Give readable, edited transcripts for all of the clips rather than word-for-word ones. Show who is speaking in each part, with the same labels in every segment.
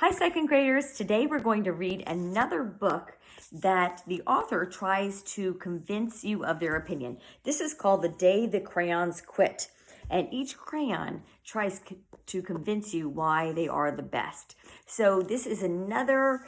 Speaker 1: Hi, second graders. Today we're going to read another book that the author tries to convince you of their opinion. This is called The Day the Crayons Quit, and each crayon tries to convince you why they are the best. So this is another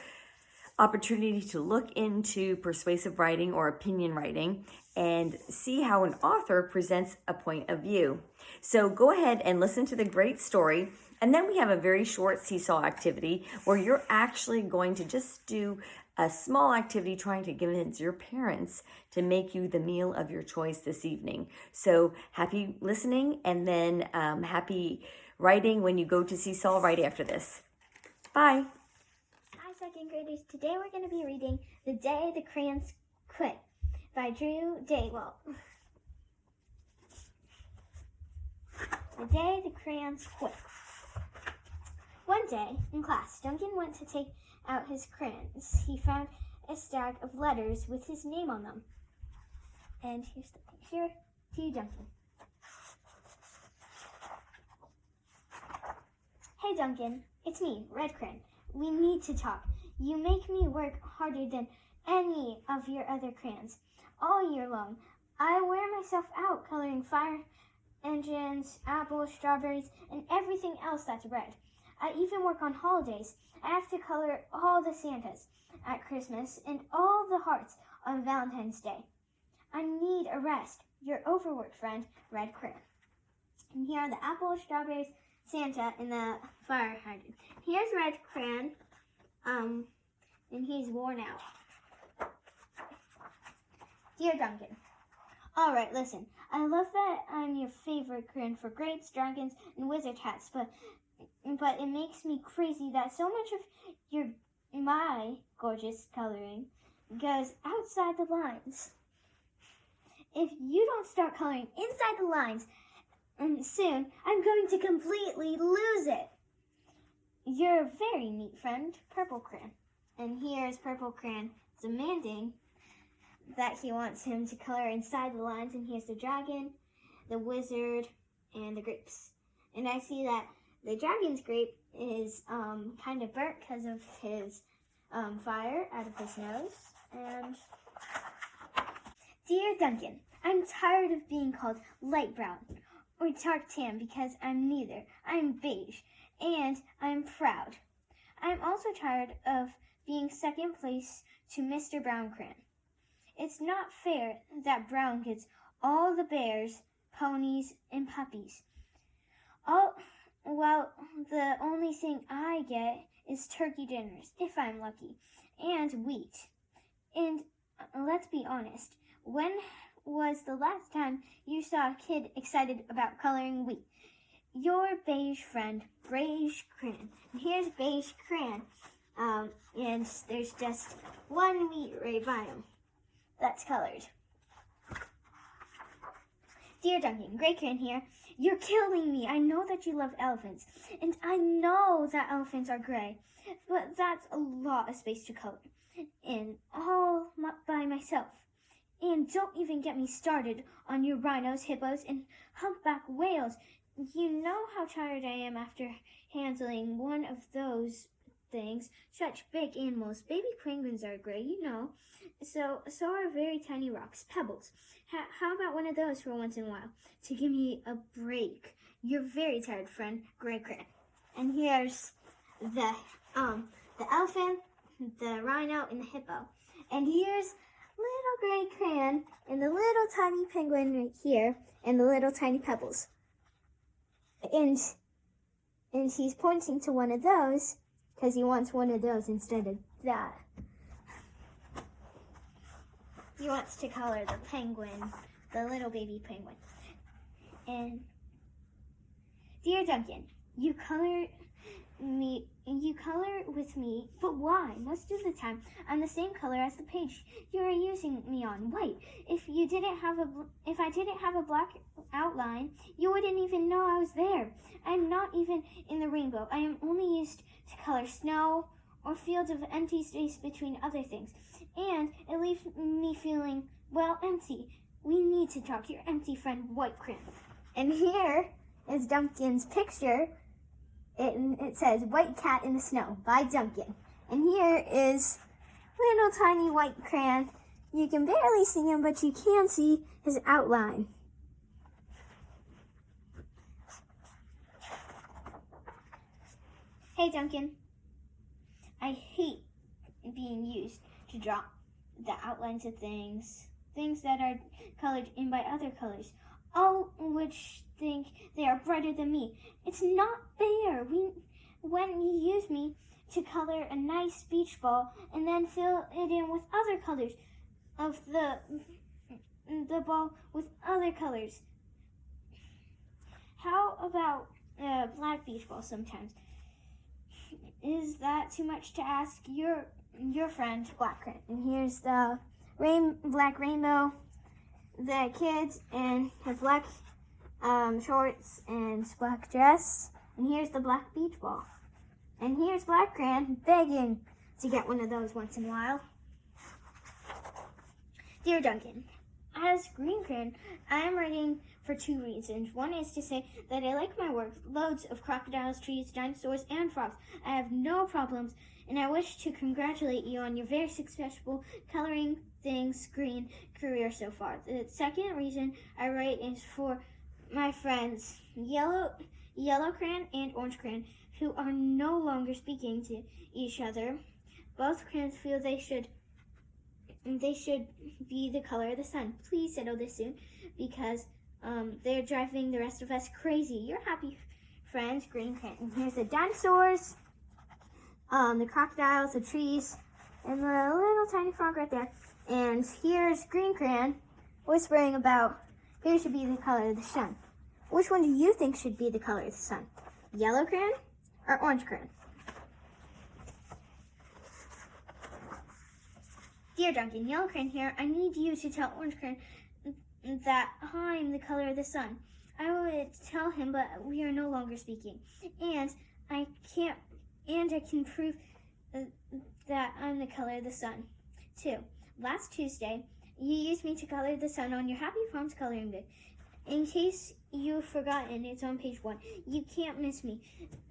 Speaker 1: opportunity to look into persuasive writing or opinion writing and see how an author presents a point of view. So go ahead and listen to the great story. And then we have a very short seesaw activity where you're actually going to just do a small activity trying to convince your parents to make you the meal of your choice this evening. So happy listening, and then happy writing when you go to seesaw right after this. Bye.
Speaker 2: Hi, second graders. Today we're going to be reading The Day the Crayons Quit by Drew Daywalt. The Day the Crayons Quit. One day in class, Duncan went to take out his crayons. He found a stack of letters with his name on them. And here's the picture. To you, Duncan. Hey, Duncan. It's me, Red Crayon. We need to talk. You make me work harder than any of your other crayons all year long. I wear myself out coloring fire engines, apples, strawberries, and everything else that's red. I even work on holidays. I have to color all the Santas at Christmas and all the hearts on Valentine's Day. I need a rest. You're overworked, friend, Red Crayon. And here are the apples, strawberries, Santa, and the fire hydrant. Here's Red Crayon, and he's worn out. Dear Duncan, all right, listen. I love that I'm your favorite crayon for grapes, dragons, and wizard hats, but it makes me crazy that so much of my gorgeous coloring goes outside the lines. If you don't start coloring inside the lines, and soon I'm going to completely lose it. You're a very neat friend, Purple Crayon. And here's Purple Crayon demanding that he wants him to color inside the lines. And here's the dragon, the wizard, and the grapes. And I see that the dragon's grape is kind of burnt because of his fire out of his nose. And Dear Duncan, I'm tired of being called light brown or dark tan because I'm neither. I'm beige, and I'm proud. I'm also tired of being second place to Mr. Brown Crayon. It's not fair that Brown gets all the bears, ponies, and puppies. Well, the only thing I get is turkey dinners, if I'm lucky, and wheat. And let's be honest, when was the last time you saw a kid excited about coloring wheat? Your beige friend, Beige Crayon. And here's Beige Crayon, and there's just one wheat right by him that's colored. Dear Duncan, Gray Crayon here. You're killing me. I know that you love elephants, and I know that elephants are gray, but that's a lot of space to color in all by myself. And don't even get me started on your rhinos, hippos, and humpback whales. You know how tired I am after handling one of those things. Such big animals. Baby penguins are gray, you know. So are very tiny rocks, pebbles. How about one of those for once in a while to give me a break? You're very tired, friend, Gray Crayon. And here's the elephant, the rhino, and the hippo. And here's little Gray Crayon and the little tiny penguin right here and the little tiny pebbles. And he's pointing to one of those because he wants one of those instead of that. He wants to color the penguin, the little baby penguin. And Dear Duncan, you color with me, but why? Most of the time, I'm the same color as the page you are using me on, white. If I didn't have a black outline, you wouldn't even know I was there. I'm not even in the rainbow. I am only used to color snow or fields of empty space between other things. And it leaves me feeling, well, empty. We need to talk. Your empty friend, White Crayon. And here is Duncan's picture It says White Cat in the Snow by Duncan. And here is little tiny white crayon. You can barely see him, but you can see his outline. Hey Duncan, I hate being used to draw the outlines of things that are colored in by other colors, all which think they are brighter than me. It's not fair. When you use me to color a nice beach ball and then fill it in with other colors of the ball with other colors. How about a black beach ball sometimes? Is that too much to ask? Your friend, Black Crayon. And here's the black rainbow, the kids, and her black shorts and black dress. And here's the black beach ball. And here's Black Crayon begging to get one of those once in a while. Dear Duncan, as Green Crayon, I am writing for 2 reasons. One is to say that I like my work. Loads of crocodiles, trees, dinosaurs, and frogs. I have no problems, and I wish to congratulate you on your very successful coloring things green career so far. The second reason I write is for my friends Yellow Crayon and Orange Crayon, who are no longer speaking to each other. Both crayons feel they should be the color of the sun. Please settle this soon, because they're driving the rest of us crazy. Your happy friends, Green Crayon. And here's the dinosaurs, the crocodiles, the trees, and the little tiny frog right there. And here's Green Crayon whispering about who should be the color of the sun. Which one do you think should be the color of the sun? Yellow Crayon or Orange Crayon? Dear Duncan, Yellow Crayon here. I need you to tell Orange Crayon that I'm the color of the sun. I would tell him, but we are no longer speaking. And I can prove that I'm the color of the sun, too. Last Tuesday, you used me to color the sun on your Happy Farms coloring book. In case you've forgotten, it's on page 1. You can't miss me.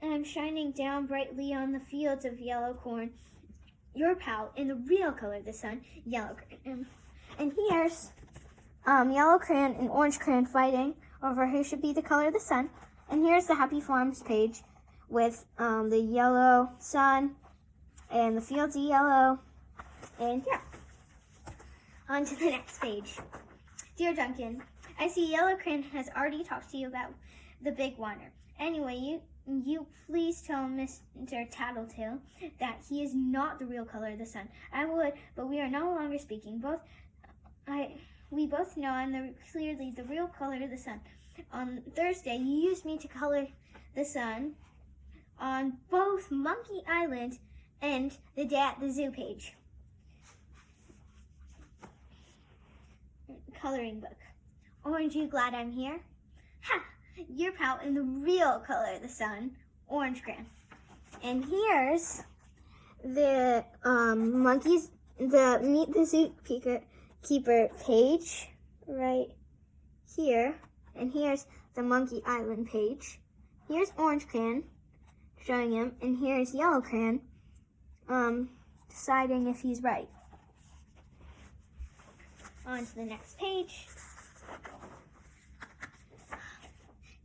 Speaker 2: I'm shining down brightly on the fields of yellow corn. Your pal in the real color of the sun, Yellow Crayon. And here's Yellow Crayon and Orange Crayon fighting over who should be the color of the sun. And here's the Happy Farms page with the yellow sun and the fields of yellow. And yeah, on to the next page. Dear Duncan, I see Yellow Crayon has already talked to you about the big water. Anyway, you please tell Mr. Tattletale that he is not the real color of the sun. I would, but we are no longer speaking. We both know I'm clearly the real color of the sun. On Thursday, you used me to color the sun on both Monkey Island and the Day at the Zoo page. Coloring book. Aren't you glad I'm here? Ha! Your pal in the real color of the sun, Orange Crayon. And here's the monkeys, the Meet the Zookeeper page right here. And here's the Monkey Island page. Here's Orange Crayon showing him, and here's Yellow Crayon deciding if he's right. On to the next page.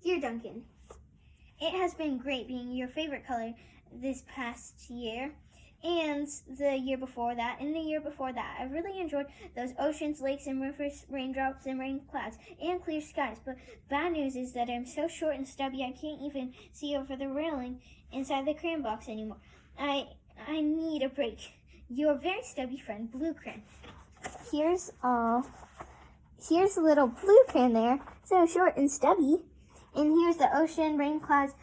Speaker 2: Dear Duncan, it has been great being your favorite color this past year, and the year before that, and the year before that. I really enjoyed those oceans, lakes, and rivers, raindrops, and rain clouds, and clear skies. But bad news is that I'm so short and stubby I can't even see over the railing inside the crayon box anymore. I need a break. Your very stubby friend, Blue Crayon. Here's a little blue crayon there, so short and stubby. And here's the ocean, rain clouds,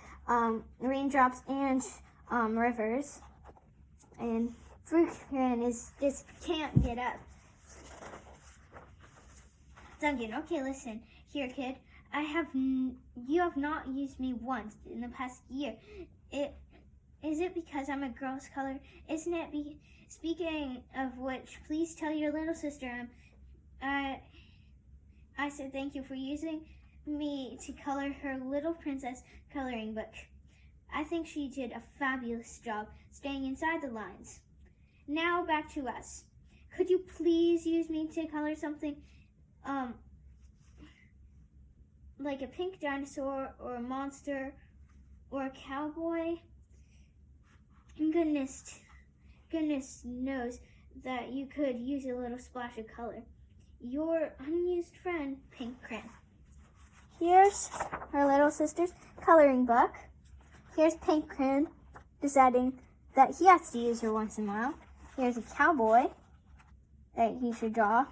Speaker 2: raindrops, and rivers. And Blue Crayon just can't get up. Duncan, okay, listen here, kid. You have not used me once in the past year. Is it because I'm a girl's color? Isn't it? Speaking of which, please tell your little sister I said thank you for using me to color her little princess coloring book. I think she did a fabulous job staying inside the lines. Now back to us. Could you please use me to color something like a pink dinosaur or a monster or a cowboy? Goodness knows that you could use a little splash of color. Your unused friend, Pink Crayon. Here's her little sister's coloring book. Here's Pink Crayon deciding that he has to use her once in a while. Here's a cowboy that he should draw.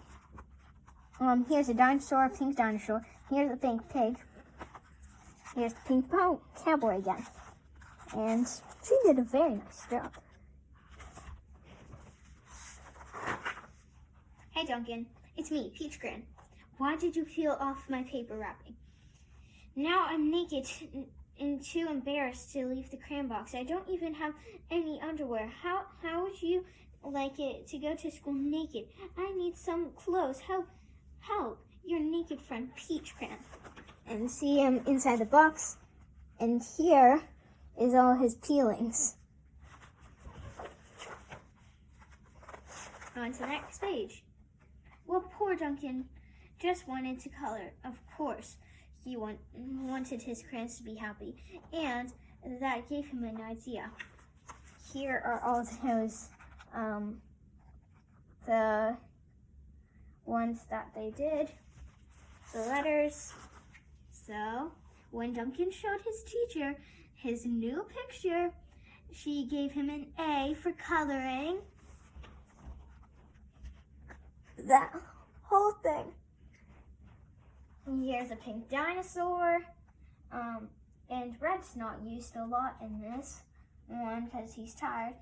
Speaker 2: Here's a dinosaur, a pink dinosaur. Here's a pink pig. Here's the pink cowboy again. And she did a very nice job. Hey Duncan, it's me, Peach Crayon. Why did you peel off my paper wrapping? Now I'm naked and too embarrassed to leave the crayon box. I don't even have any underwear. How would you like it to go to school naked? I need some clothes. Help, your naked friend, Peach Crayon. And see him inside the box. And here is all his peelings. On to the next page. Well, poor Duncan just wanted to color. Of course, he wanted his crayons to be happy, and that gave him an idea. Here are all those, the ones that they did, the letters. So, when Duncan showed his teacher his new picture, she gave him an A for coloring that whole thing. Here's a pink dinosaur, and red's not used a lot in this one because he's tired.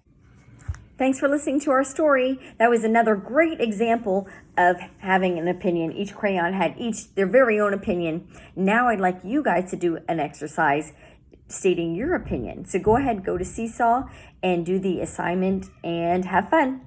Speaker 1: Thanks for listening to our story. That was another great example of having an opinion. Each crayon had their very own opinion. Now I'd like you guys to do an exercise stating your opinion. So go ahead, go to Seesaw and do the assignment and have fun.